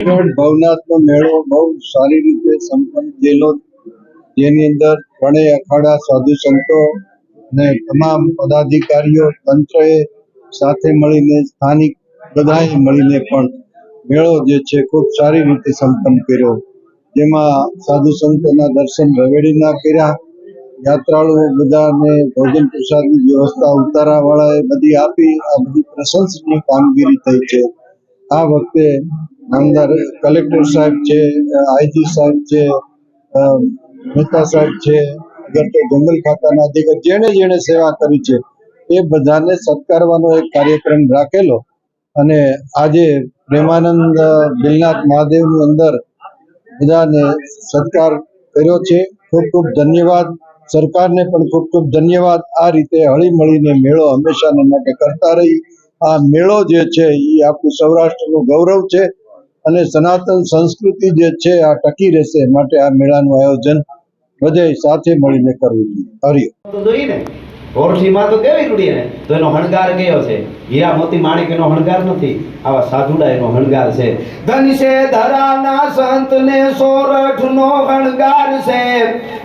ભવનાથનો મેળો બહુ સારી રીતે સંપન્ન થયેલો, જેની અંદર ત્રણેય અખાડા, સાધુ સંતો અને તમામ પદાધિકારીઓ, તંત્રએ સાથે મળીને, સ્થાનિક બધાએ મળીને પણ મેળો જે છે ખૂબ સારી રીતે સંપન્ન કર્યો, જેમાં સાધુ સંતોના દર્શન રવેડીના કર્યા, યાત્રાળુઓ બધાને ભોજન પ્રસાદની વ્યવસ્થા ઉતારાવાળાએ બધી આપી. આ બધી પ્રશંસનીય કામગીરી થઈ છે. આ વખતે નામદાર કલેક્ટર સાહેબ છે, આઈજી સાહેબ છે, મહેતા સાહેબ છે, અગર તો જંગલ ખાતાના અધિકારી, જેણે જેણે સેવા કરી છે એ બધાને સત્કારવાનો એક કાર્યક્રમ રાખેલો. અને આજે પ્રેમાનંદ દિલનાથ મહાદેવની અંદર બધાને સત્કાર કર્યો છે. ખૂબ ખૂબ ધન્યવાદ. સરકારને પણ ખૂબ ખૂબ ધન્યવાદ. આ રીતે હળી મળીને મેળો હંમેશાને માટે કરતા રહી. આ મેળો જે છે એ આપણું સૌરાષ્ટ્રનું ગૌરવ છે અને સનાતન સંસ્કૃતિ જે છે આ ટકી રહેશે. માટે આ મેળાનું આયોજન બધે સાથે મળીને કરવું જોઈએ. હરિ ઓરઠીમાં તો કેવી રૂડી ને તો એનો હણગાર કયો છે? હીરા મોતી માણેક એનો હણગાર નથી, આવા સાધુડા એનો હણગાર છે. ધન છે ધરાના સંત ને સોરઠ નો હણગાર છે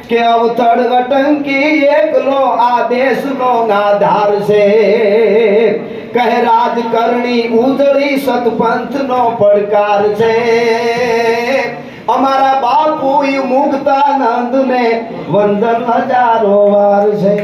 કે અવતડ વટંકી એકલો આ દેશ નો આધાર છે. કહે રાજ કરણી ઉજળી સતપંથ નો પડકાર છે. અમારા બાપુ મુક્તાનંદ ને વંદન હજારો વાર છે.